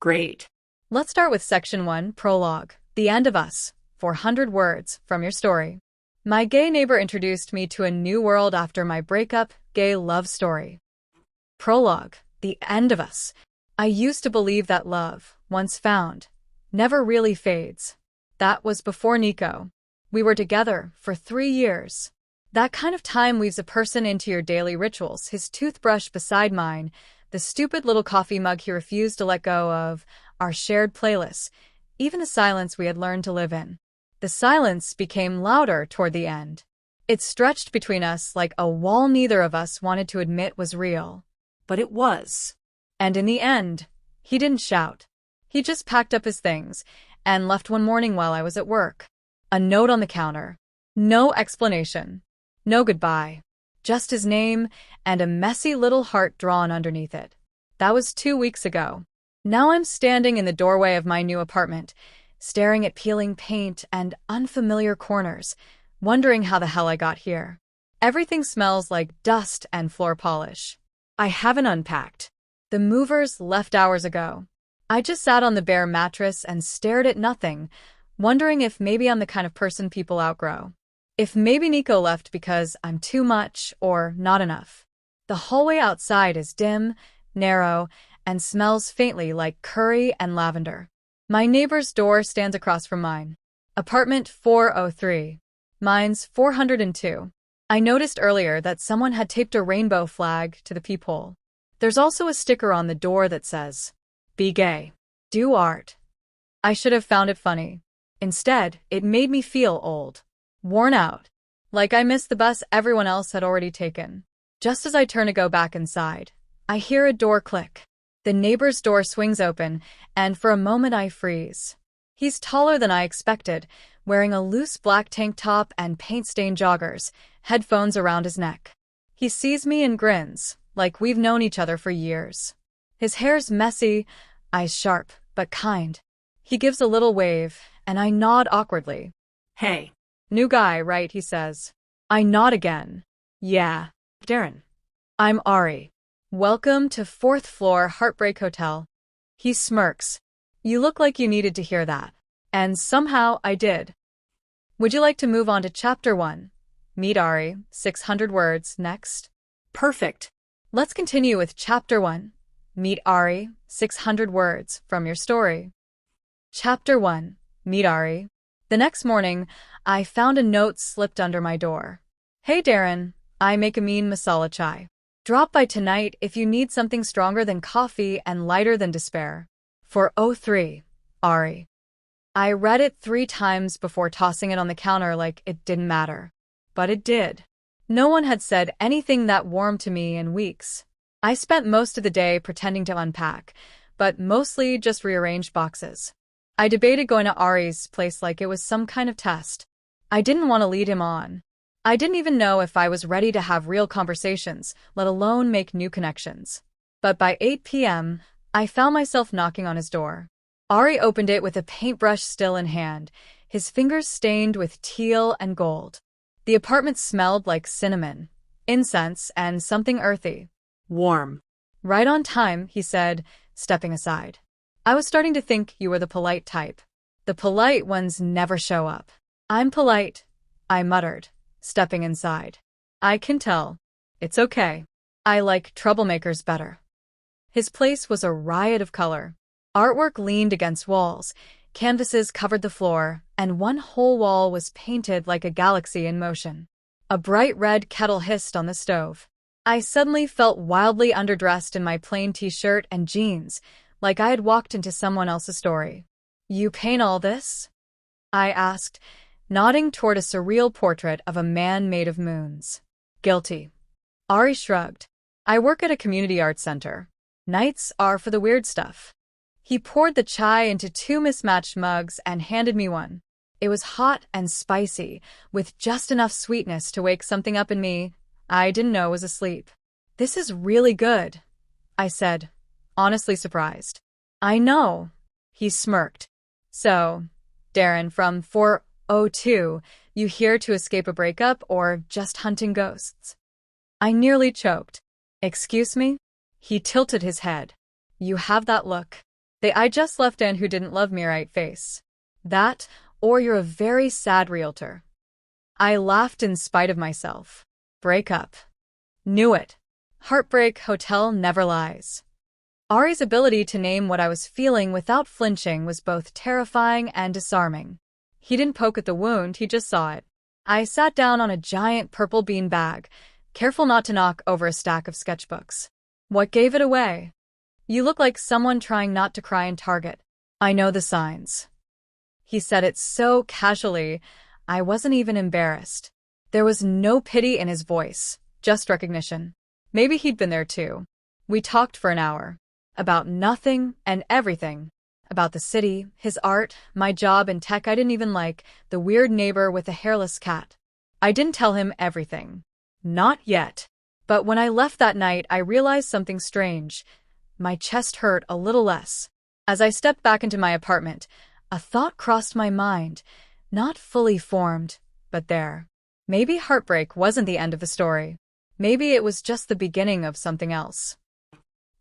Great. Let's start with Section 1, Prologue. The End of Us. 400 words from your story. My gay neighbor introduced me to a new world after my breakup, gay love story. Prologue. The End of Us. I used to believe that love, once found, never really fades. That was before Nico. We were together for 3 years. That kind of time weaves a person into your daily rituals, his toothbrush beside mine, the stupid little coffee mug he refused to let go of, our shared playlists, even the silence we had learned to live in. The silence became louder toward the end. It stretched between us like a wall neither of us wanted to admit was real. But it was. And in the end, he didn't shout. He just packed up his things and left one morning while I was at work. A note on the counter. No explanation. No goodbye. Just his name and a messy little heart drawn underneath it. That was 2 weeks ago. Now I'm standing in the doorway of my new apartment, staring at peeling paint and unfamiliar corners, wondering how the hell I got here. Everything smells like dust and floor polish. I haven't unpacked. The movers left hours ago. I just sat on the bare mattress and stared at nothing, wondering if maybe I'm the kind of person people outgrow. If maybe Nico left because I'm too much or not enough. The hallway outside is dim, narrow, and smells faintly like curry and lavender. My neighbor's door stands across from mine. Apartment 403. Mine's 402. I noticed earlier that someone had taped a rainbow flag to the peephole. There's also a sticker on the door that says, "Be gay. Do art." I should have found it funny. Instead, it made me feel old. Worn out. Like I missed the bus everyone else had already taken. Just as I turn to go back inside, I hear a door click. The neighbor's door swings open, and for a moment I freeze. He's taller than I expected, wearing a loose black tank top and paint-stained joggers, headphones around his neck. He sees me and grins, like we've known each other for years. His hair's messy, eyes sharp, but kind. He gives a little wave, and I nod awkwardly. Hey. New guy, right? He says. I nod again. Yeah. Darren. I'm Ari. Welcome to 4th floor Heartbreak Hotel. He smirks. You look like you needed to hear that. And somehow I did. Would you like to move on to Chapter 1? Meet Ari, 600 words, next. Perfect. Let's continue with Chapter 1. Meet Ari, 600 words, from your story. Chapter 1. Meet Ari. The next morning, I found a note slipped under my door. Hey Darren, I make a mean masala chai. Drop by tonight if you need something stronger than coffee and lighter than despair. 403. Ari. I read it 3 times before tossing it on the counter like it didn't matter. But it did. No one had said anything that warm to me in weeks. I spent most of the day pretending to unpack, but mostly just rearranged boxes. I debated going to Ari's place like it was some kind of test. I didn't want to lead him on. I didn't even know if I was ready to have real conversations, let alone make new connections. But by 8 p.m., I found myself knocking on his door. Ari opened it with a paintbrush still in hand, his fingers stained with teal and gold. The apartment smelled like cinnamon, incense, and something earthy. Warm. Right on time, he said, stepping aside. I was starting to think you were the polite type. The polite ones never show up. I'm polite, I muttered, stepping inside. I can tell. It's okay. I like troublemakers better. His place was a riot of color. Artwork leaned against walls, canvases covered the floor, and one whole wall was painted like a galaxy in motion. A bright red kettle hissed on the stove. I suddenly felt wildly underdressed in my plain t-shirt and jeans, like I had walked into someone else's story. You paint all this? I asked, nodding toward a surreal portrait of a man made of moons. Guilty. Ari shrugged. I work at a community arts center. Nights are for the weird stuff. He poured the chai into 2 mismatched mugs and handed me one. It was hot and spicy, with just enough sweetness to wake something up in me I didn't know was asleep. This is really good, I said, honestly surprised. I know, he smirked. So, Darren, from 402, you here to escape a breakup or just hunting ghosts? I nearly choked. Excuse me? He tilted his head. You have that look. The I just left in who didn't love me right face. That, or you're a very sad realtor. I laughed in spite of myself. Breakup. Knew it. Heartbreak Hotel never lies. Ari's ability to name what I was feeling without flinching was both terrifying and disarming. He didn't poke at the wound, he just saw it. I sat down on a giant purple bean bag, careful not to knock over a stack of sketchbooks. What gave it away? You look like someone trying not to cry in Target. I know the signs. He said it so casually, I wasn't even embarrassed. There was no pity in his voice, just recognition. Maybe he'd been there too. We talked for an hour. About nothing and everything. About the city, his art, my job in tech I didn't even like, the weird neighbor with a hairless cat. I didn't tell him everything. Not yet. But when I left that night, I realized something strange. My chest hurt a little less. As I stepped back into my apartment, a thought crossed my mind, not fully formed, but there. Maybe heartbreak wasn't the end of the story. Maybe it was just the beginning of something else.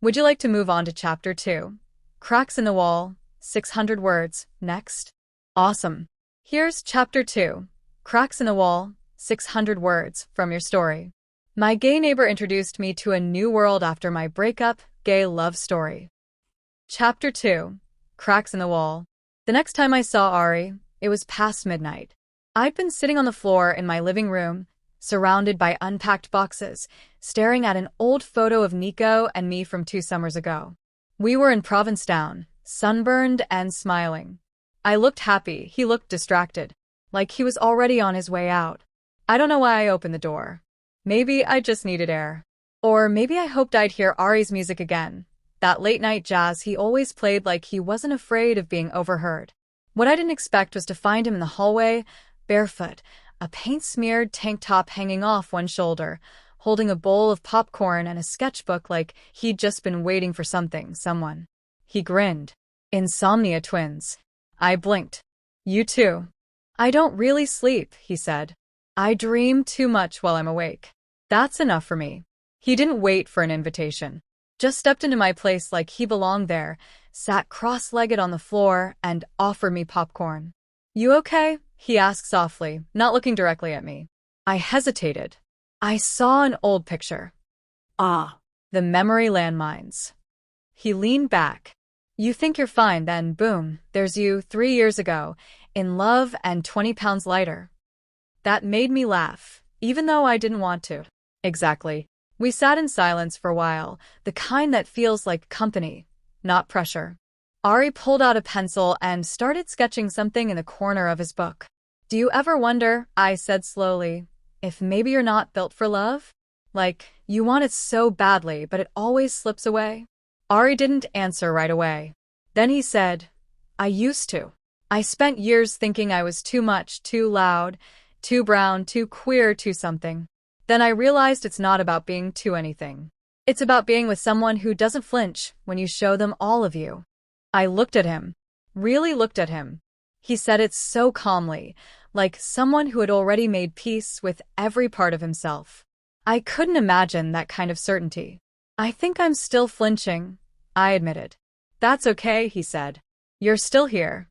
Would you like to move on to Chapter 2? Cracks in the Wall, 600 words, next? Awesome. Here's Chapter 2. Cracks in the Wall, 600 words, from your story. My gay neighbor introduced me to a new world after my breakup, gay love story. Chapter 2. Cracks in the Wall. The next time I saw Ari, it was past midnight. I'd been sitting on the floor in my living room, surrounded by unpacked boxes, staring at an old photo of Nico and me from 2 summers ago. We were in Provincetown, sunburned and smiling. I looked happy, he looked distracted, like he was already on his way out. I don't know why I opened the door. Maybe I just needed air. Or maybe I hoped I'd hear Ari's music again. That late-night jazz he always played like he wasn't afraid of being overheard. What I didn't expect was to find him in the hallway, barefoot, a paint-smeared tank top hanging off one shoulder, holding a bowl of popcorn and a sketchbook like he'd just been waiting for someone. He grinned. Insomnia twins. I blinked. You too. I don't really sleep, he said. I dream too much while I'm awake. That's enough for me. He didn't wait for an invitation. Just stepped into my place like he belonged there, sat cross-legged on the floor, and offered me popcorn. You okay? He asked softly, not looking directly at me. I hesitated. I saw an old picture. Ah. The memory landmines. He leaned back. You think you're fine, then boom, there's you 3 years ago, in love and 20 pounds lighter. That made me laugh, even though I didn't want to. Exactly. We sat in silence for a while, the kind that feels like company, not pressure. Ari pulled out a pencil and started sketching something in the corner of his book. Do you ever wonder, I said slowly, if maybe you're not built for love? Like, you want it so badly, but it always slips away? Ari didn't answer right away. Then he said, I used to. I spent years thinking I was too much, too loud, too brown, too queer, too something. Then I realized it's not about being too anything. It's about being with someone who doesn't flinch when you show them all of you. I looked at him. Really looked at him. He said it so calmly, like someone who had already made peace with every part of himself. I couldn't imagine that kind of certainty. I think I'm still flinching, I admitted. That's okay, he said. You're still here.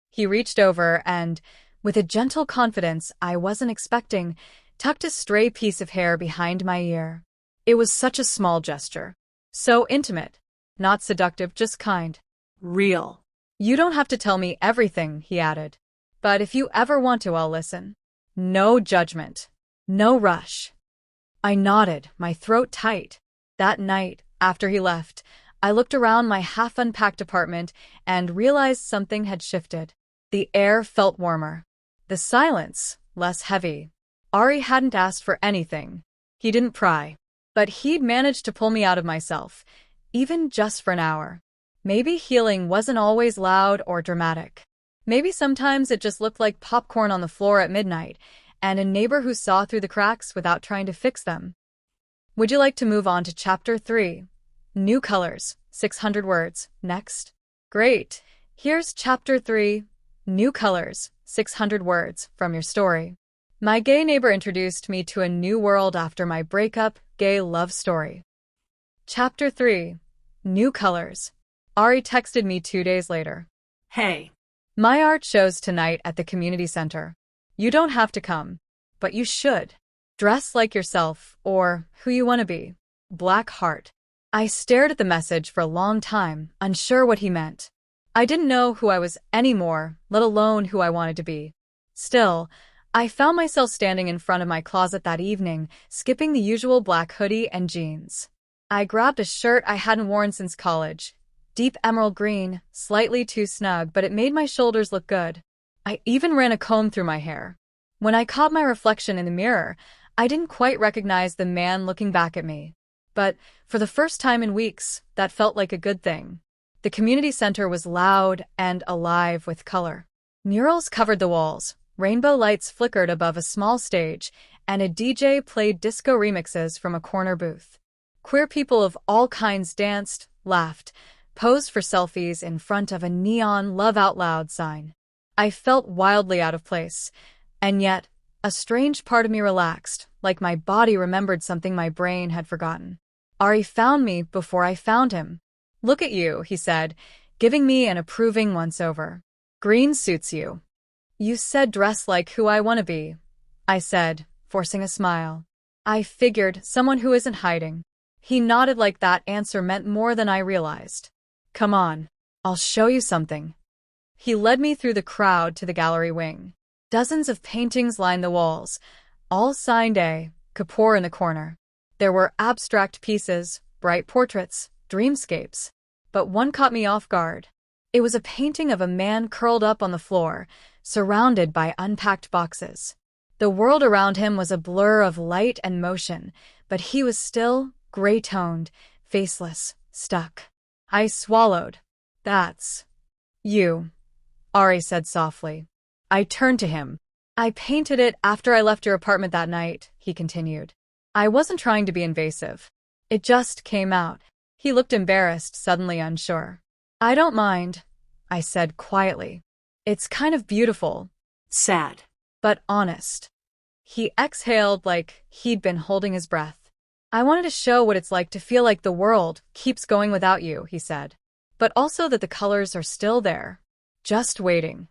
He reached over and, with a gentle confidence I wasn't expecting, tucked a stray piece of hair behind my ear. It was such a small gesture. So intimate. Not seductive, just kind. Real. You don't have to tell me everything, he added. But if you ever want to, I'll listen. No judgment. No rush. I nodded, my throat tight. That night, after he left, I looked around my half-unpacked apartment and realized something had shifted. The air felt warmer. The silence, less heavy. Ari hadn't asked for anything. He didn't pry. But he'd managed to pull me out of myself, even just for an hour. Maybe healing wasn't always loud or dramatic. Maybe sometimes it just looked like popcorn on the floor at midnight, and a neighbor who saw through the cracks without trying to fix them. Would you like to move on to Chapter 3? New Colors, 600 words, next? Great. Here's Chapter 3, New Colors, 600 words, from your story. My gay neighbor introduced me to a new world after my breakup, gay love story. Chapter 3, New Colors. Ari texted me 2 days later. Hey. My art shows tonight at the community center. You don't have to come, but you should. Dress like yourself, or who you want to be. Black heart. I stared at the message for a long time, unsure what he meant. I didn't know who I was anymore, let alone who I wanted to be. Still, I found myself standing in front of my closet that evening, skipping the usual black hoodie and jeans. I grabbed a shirt I hadn't worn since college. Deep emerald green, slightly too snug, but it made my shoulders look good. I even ran a comb through my hair. When I caught my reflection in the mirror, I didn't quite recognize the man looking back at me. But for the first time in weeks, that felt like a good thing. The community center was loud and alive with color. Murals covered the walls, rainbow lights flickered above a small stage, and a DJ played disco remixes from a corner booth. Queer people of all kinds danced, laughed, posed for selfies in front of a neon Love Out Loud sign. I felt wildly out of place, and yet, a strange part of me relaxed, like my body remembered something my brain had forgotten. Ari found me before I found him. Look at you, he said, giving me an approving once-over. Green suits you. You said dress like who I want to be, I said, forcing a smile. I figured someone who isn't hiding. He nodded like that answer meant more than I realized. Come on, I'll show you something. He led me through the crowd to the gallery wing. Dozens of paintings lined the walls, all signed A. Kapoor in the corner. There were abstract pieces, bright portraits, dreamscapes. But one caught me off guard. It was a painting of a man curled up on the floor, surrounded by unpacked boxes. The world around him was a blur of light and motion, but he was still, gray-toned, faceless, stuck. I swallowed. That's you, Ari said softly. I turned to him. I painted it after I left your apartment that night, he continued. I wasn't trying to be invasive. It just came out. He looked embarrassed, suddenly unsure. I don't mind, I said quietly. It's kind of beautiful. Sad. But honest. He exhaled like he'd been holding his breath. I wanted to show what it's like to feel like the world keeps going without you, he said. But also that the colors are still there. Just waiting.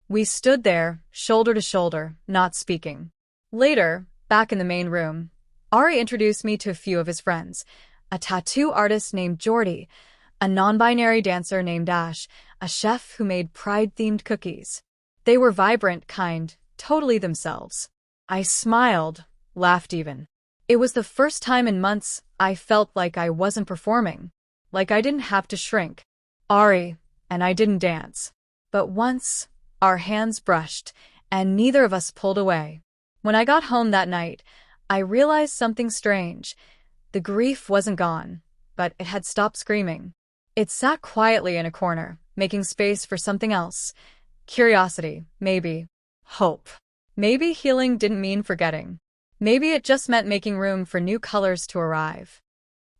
We stood there, shoulder to shoulder, not speaking. Later, back in the main room, Ari introduced me to a few of his friends. A tattoo artist named Jordy, a non-binary dancer named Ash, a chef who made pride-themed cookies. They were vibrant, kind, totally themselves. I smiled, laughed even. It was the first time in months I felt like I wasn't performing, like I didn't have to shrink. Ari and I didn't dance. But once, our hands brushed, and neither of us pulled away. When I got home that night, I realized something strange. The grief wasn't gone, but it had stopped screaming. It sat quietly in a corner, making space for something else. Curiosity, maybe. Hope. Maybe healing didn't mean forgetting. Maybe it just meant making room for new colors to arrive.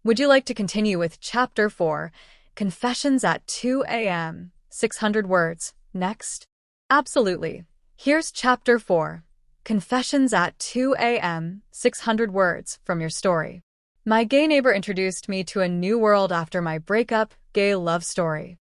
Would you like to continue with Chapter 4, Confessions at 2 a.m., 600 words, next? Absolutely. Here's Chapter 4, Confessions at 2 a.m., 600 words from your story. My gay neighbor introduced me to a new world after my breakup, gay love story.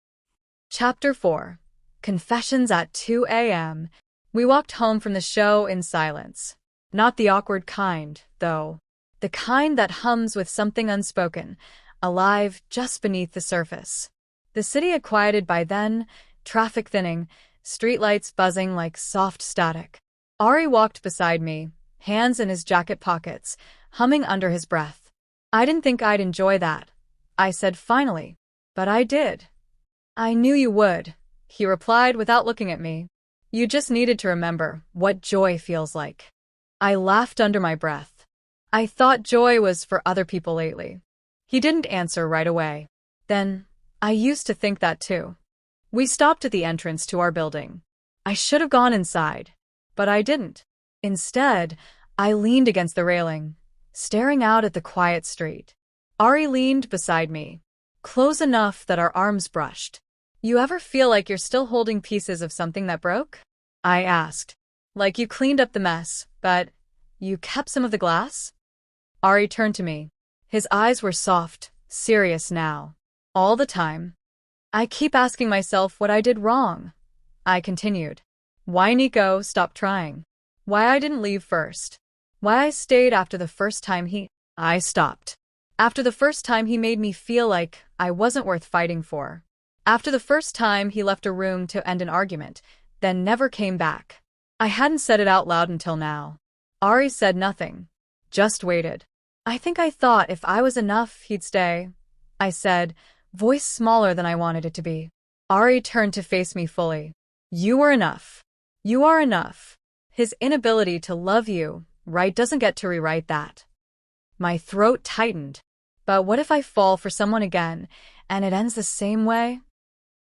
Chapter 4, Confessions at 2 a.m. We walked home from the show in silence. Not the awkward kind, though. The kind that hums with something unspoken, alive just beneath the surface. The city had quieted by then, traffic thinning, streetlights buzzing like soft static. Ari walked beside me, hands in his jacket pockets, humming under his breath. I didn't think I'd enjoy that, I said finally. But I did. I knew you would, he replied without looking at me. You just needed to remember what joy feels like. I laughed under my breath. I thought joy was for other people lately. He didn't answer right away. Then, I used to think that too. We stopped at the entrance to our building. I should have gone inside, but I didn't. Instead, I leaned against the railing, staring out at the quiet street. Ari leaned beside me, close enough that our arms brushed. You ever feel like you're still holding pieces of something that broke? I asked. Like you cleaned up the mess, but you kept some of the glass? Ari turned to me. His eyes were soft, serious now. All the time. I keep asking myself what I did wrong. I continued. Why Nico stopped trying. Why I didn't leave first. Why I stayed after the first time I stopped. After the first time he made me feel like I wasn't worth fighting for. After the first time he left a room to end an argument, then never came back. I hadn't said it out loud until now. Ari said nothing. Just waited. I think I thought if I was enough, he'd stay. I said, voice smaller than I wanted it to be. Ari turned to face me fully. You were enough. You are enough. His inability to love you, right, doesn't get to rewrite that. My throat tightened. But what if I fall for someone again, and it ends the same way?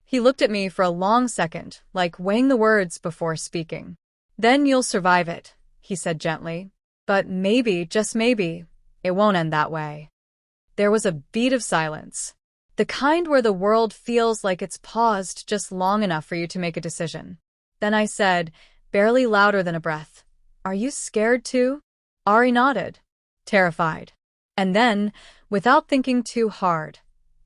He looked at me for a long second, like weighing the words before speaking. Then you'll survive it, he said gently. But maybe, just maybe, it won't end that way. There was a beat of silence. The kind where the world feels like it's paused just long enough for you to make a decision. Then I said, barely louder than a breath, are you scared too? Ari nodded, terrified. And then, without thinking too hard,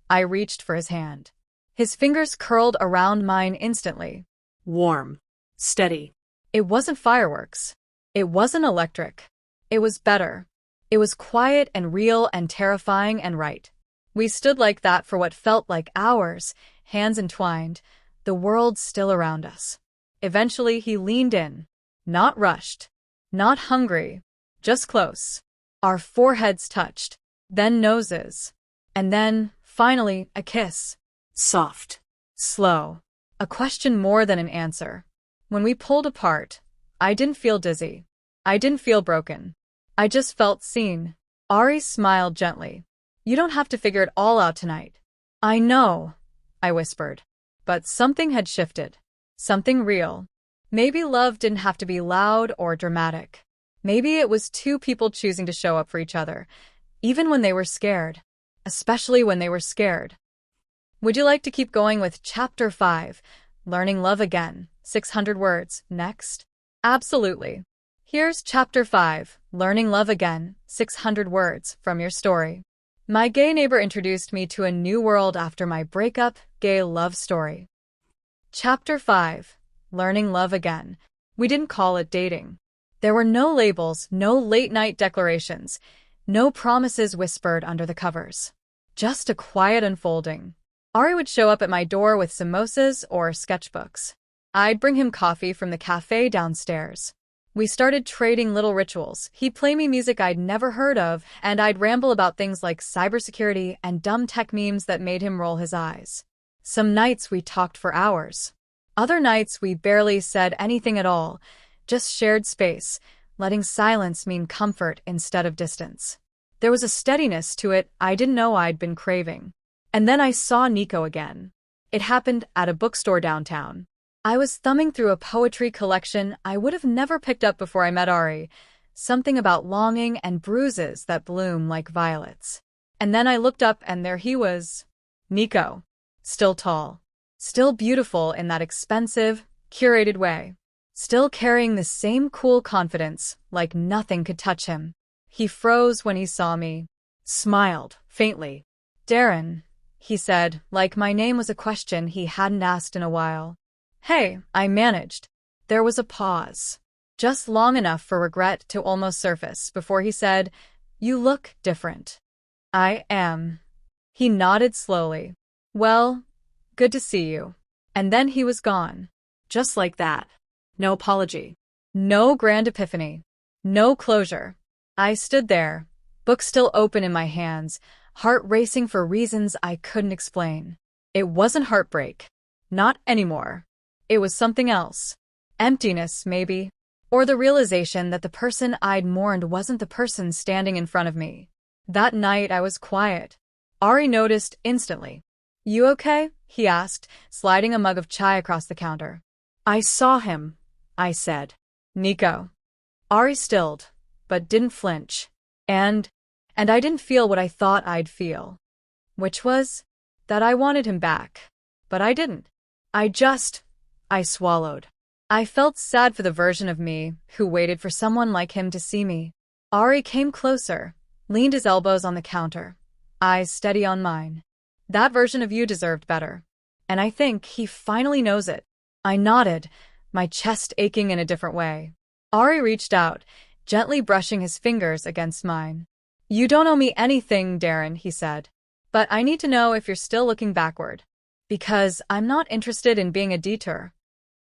I reached for his hand. His fingers curled around mine instantly. Warm. Steady. It wasn't fireworks. It wasn't electric. It was better. It was quiet and real and terrifying and right. We stood like that for what felt like hours, hands entwined, the world still around us. Eventually he leaned in. Not rushed. Not hungry. Just close. Our foreheads touched. Then noses. And then, finally, a kiss. Soft. Slow. A question more than an answer. When we pulled apart, I didn't feel dizzy. I didn't feel broken. I just felt seen. Ari smiled gently. You don't have to figure it all out tonight. I know, I whispered. But something had shifted. Something real. Maybe love didn't have to be loud or dramatic. Maybe it was two people choosing to show up for each other, even when they were scared. Especially when they were scared. Would you like to keep going with Chapter 5, Learning Love Again, 600 words, next? Absolutely. Here's Chapter 5, Learning Love Again, 600 words, from your story. My gay neighbor introduced me to a new world after my breakup, gay love story. Chapter 5, Learning Love Again. We didn't call it dating. There were no labels, no late-night declarations, no promises whispered under the covers. Just a quiet unfolding. Ari would show up at my door with samosas or sketchbooks. I'd bring him coffee from the cafe downstairs. We started trading little rituals. He'd play me music I'd never heard of, and I'd ramble about things like cybersecurity and dumb tech memes that made him roll his eyes. Some nights we talked for hours. Other nights we barely said anything at all, just shared space, letting silence mean comfort instead of distance. There was a steadiness to it I didn't know I'd been craving. And then I saw Nico again. It happened at a bookstore downtown. I was thumbing through a poetry collection I would have never picked up before I met Ari, something about longing and bruises that bloom like violets. And then I looked up and there he was. Nico. Still tall. Still beautiful in that expensive, curated way. Still carrying the same cool confidence, like nothing could touch him. He froze when he saw me. Smiled, faintly. Darren, he said, like my name was a question he hadn't asked in a while. Hey, I managed. There was a pause. Just long enough for regret to almost surface before he said, you look different. I am. He nodded slowly. Well, good to see you. And then he was gone. Just like that. No apology. No grand epiphany. No closure. I stood there, book still open in my hands, heart racing for reasons I couldn't explain. It wasn't heartbreak. Not anymore. It was something else. Emptiness, maybe. Or the realization that the person I'd mourned wasn't the person standing in front of me. That night I was quiet. Ari noticed instantly. You okay? He asked, sliding a mug of chai across the counter. I saw him, I said. Nico. Ari stilled, but didn't flinch. And I didn't feel what I thought I'd feel. Which was that I wanted him back. But I didn't. I swallowed. I felt sad for the version of me who waited for someone like him to see me. Ari came closer, leaned his elbows on the counter, eyes steady on mine. That version of you deserved better. and I think he finally knows it. I nodded, my chest aching in a different way. Ari reached out, gently brushing his fingers against mine. You don't owe me anything, Darren, he said. But I need to know if you're still looking backward. Because I'm not interested in being a detour.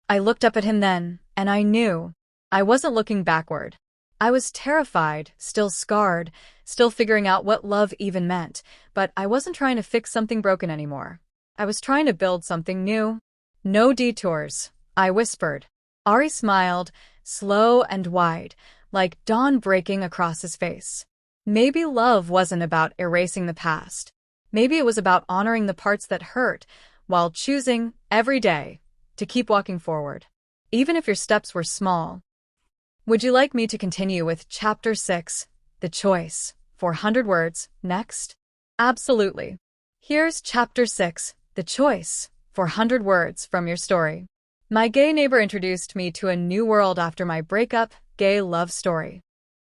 I looked up at him then, and I knew. I wasn't looking backward. I was terrified, still scarred, still figuring out what love even meant, but I wasn't trying to fix something broken anymore. I was trying to build something new. No detours, I whispered. Ari smiled, slow and wide, like dawn breaking across his face. Maybe love wasn't about erasing the past. Maybe it was about honoring the parts that hurt, while choosing, every day, to keep walking forward. Even if your steps were small. Would you like me to continue with Chapter 6, The Choice, 400 words, next? Absolutely. Here's Chapter 6, The Choice, 400 words from your story. My gay neighbor introduced me to a new world after my breakup, gay love story.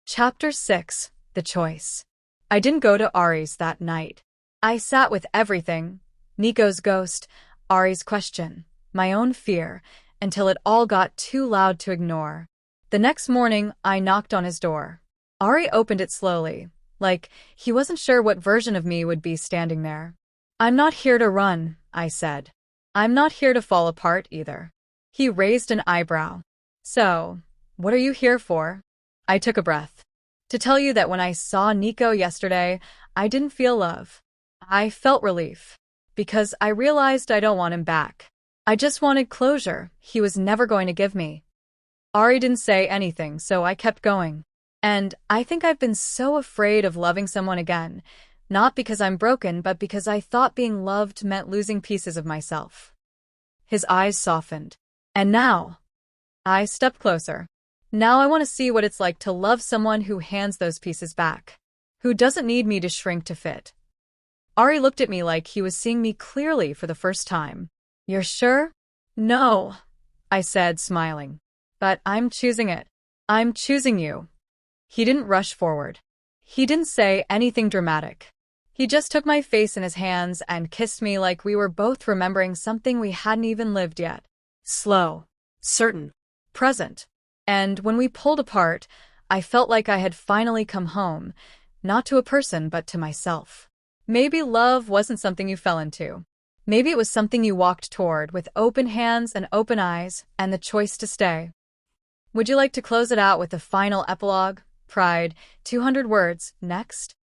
Chapter 6, The Choice. I didn't go to Ari's that night. I sat with everything, Nico's ghost, Ari's question, my own fear, until it all got too loud to ignore. The next morning, I knocked on his door. Ari opened it slowly, like he wasn't sure what version of me would be standing there. I'm not here to run, I said. I'm not here to fall apart either. He raised an eyebrow. So, what are you here for? I took a breath. To tell you that when I saw Nico yesterday, I didn't feel love. I felt relief. Because I realized I don't want him back. I just wanted closure he was never going to give me. Ari didn't say anything, so I kept going. And I think I've been so afraid of loving someone again, not because I'm broken, but because I thought being loved meant losing pieces of myself. His eyes softened. And now, I stepped closer. Now I want to see what it's like to love someone who hands those pieces back, who doesn't need me to shrink to fit. Ari looked at me like he was seeing me clearly for the first time. You're sure? No, I said, smiling. But I'm choosing it. I'm choosing you. He didn't rush forward. He didn't say anything dramatic. He just took my face in his hands and kissed me like we were both remembering something we hadn't even lived yet. Slow, certain, present. And when we pulled apart, I felt like I had finally come home, not to a person but to myself. Maybe love wasn't something you fell into. Maybe it was something you walked toward with open hands and open eyes and the choice to stay. Would you like to close it out with the final epilogue? Pride, 200 words, next?